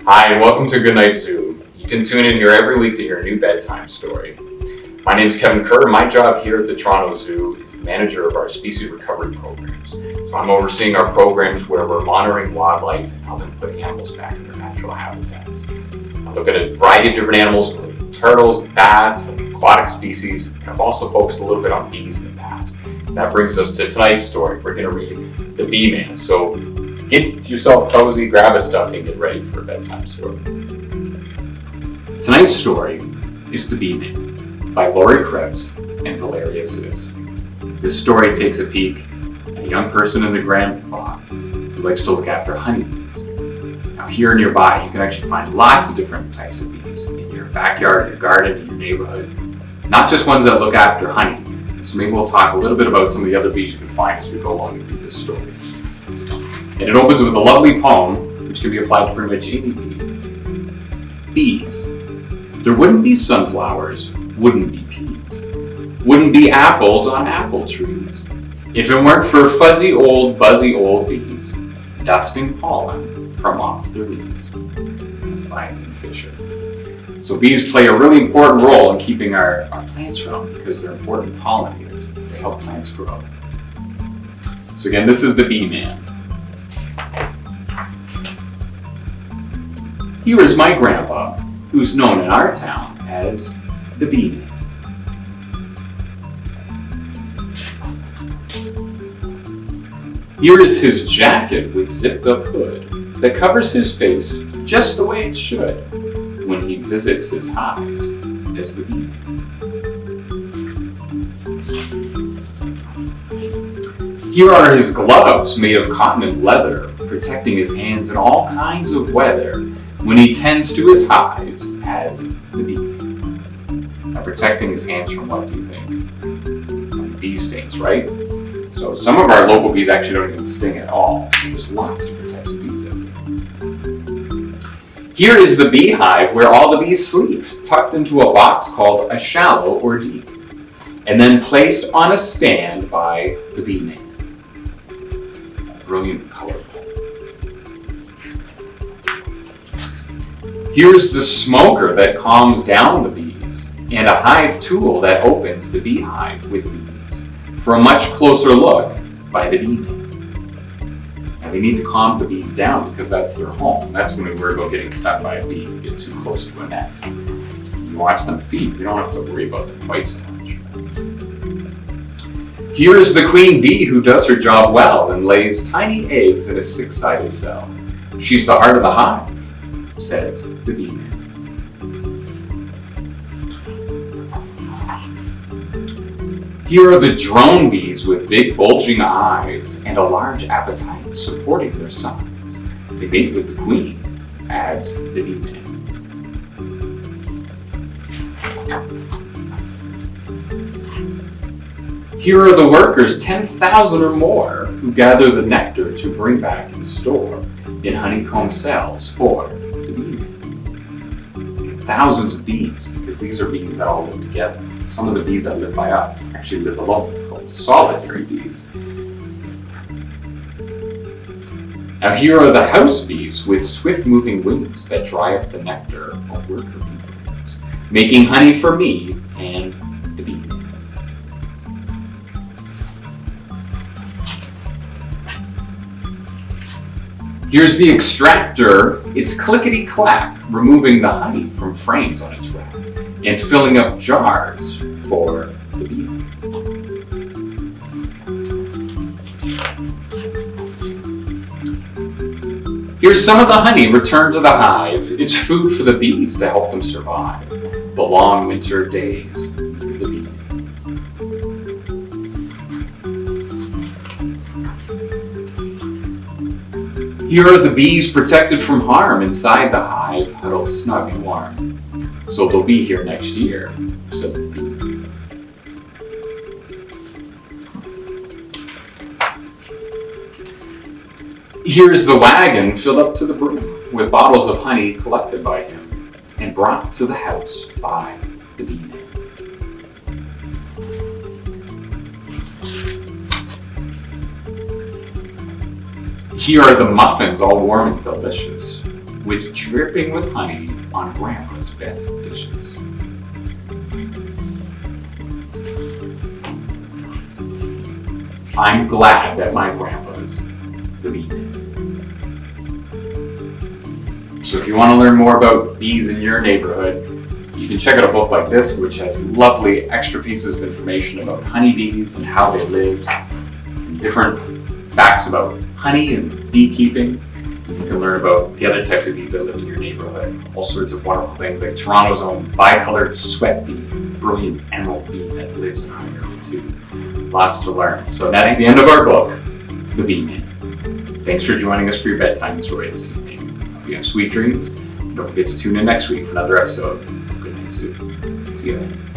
Hi, and welcome to Goodnight Zoo. You can tune in here every week to hear a new bedtime story. My name is Kevin Kerr. My job here at the Toronto Zoo is the manager of our species recovery programs. So I'm overseeing our programs where we're monitoring wildlife and helping put animals back in their natural habitats. I look at a variety of different animals, including turtles, bats, and aquatic species. And I've also focused a little bit on bees in the past. That brings us to tonight's story. We're going to read The Beeman. So get yourself cozy, grab a stuffy, and get ready for a bedtime story. Tonight's story is The Beeman by Laurie Krebs and Valeria. This story takes a peek at a young person in the grandpa who likes to look after honeybees. Now here nearby, you can actually find lots of different types of bees in your backyard, your garden, in your neighborhood. Not just ones that look after honey. So maybe we'll talk a little bit about some of the other bees you can find as we go along and read this story. And it opens with a lovely poem, which can be applied to pretty much any bee. Bees. There wouldn't be sunflowers, wouldn't be peas, wouldn't be apples on apple trees, if it weren't for fuzzy old, buzzy old bees, dusting pollen from off their leaves. That's by Fisher. So bees play a really important role in keeping our plants growing because they're important pollinators. They help plants grow. So again, this is the Beeman. Here is my grandpa, who's known in our town as the Beeman. Here is his jacket with zipped up hood that covers his face just the way it should when he visits his hives as the Beeman. Here are his gloves made of cotton and leather, protecting his hands in all kinds of weather when he tends to his hives as the Beeman. Now protecting his hands from what do you think? From bee stings, right? So some of our local bees actually don't even sting at all. So there's lots of different types of bees out there. Here is the beehive where all the bees sleep, tucked into a box called a shallow or deep, and then placed on a stand by the Beeman. Brilliant and colorful. Here's the smoker that calms down the bees, and a hive tool that opens the beehive with ease. For a much closer look by the Beeman. Now they need to calm the bees down because that's their home. That's when we worry about getting stung by a bee and get too close to a nest. You watch them feed, we don't have to worry about them quite so much. Here is the queen bee who does her job well and lays tiny eggs in a six-sided cell. She's the heart of the hive, says the Beeman. Here are the drone bees with big bulging eyes and a large appetite supporting their size. They mate with the queen, adds the Beeman. Here are the workers, 10,000 or more, who gather the nectar to bring back and store in honeycomb cells for the Beeman. Thousands of bees, because these are bees that all live together. Some of the bees that live by us actually live alone, called solitary bees. Now here are the house bees with swift-moving wings that dry up the nectar of worker bees, making honey for me and the Beeman. Here's the extractor. It's clickety-clack, removing the honey from frames on its rack and filling up jars for the Beeman. Here's some of the honey returned to the hive. It's food for the bees to help them survive the long winter days with the Beeman. Here are the bees protected from harm inside the hive, huddled snug and warm. So they'll be here next year, says the Beeman. Here's the wagon filled up to the brim with bottles of honey collected by him and brought to the house by the Beeman. Here are the muffins, all warm and delicious. with dripping with honey on Grandpa's best dishes. I'm glad that my grandpa's the Beeman. So if you want to learn more about bees in your neighborhood, you can check out a book like this, which has lovely extra pieces of information about honeybees and how they live, and different facts about honey and beekeeping. You can learn about the other types of bees that live in your neighborhood, all sorts of wonderful things like Toronto's own bicolored sweat bee, brilliant emerald bee that lives in our area too. Lots to learn. So that's the end of our book, The Beeman. Thanks for joining us for your bedtime story this evening. Hope you have sweet dreams. And don't forget to tune in next week for another episode of Goodnight Zoo. See you then.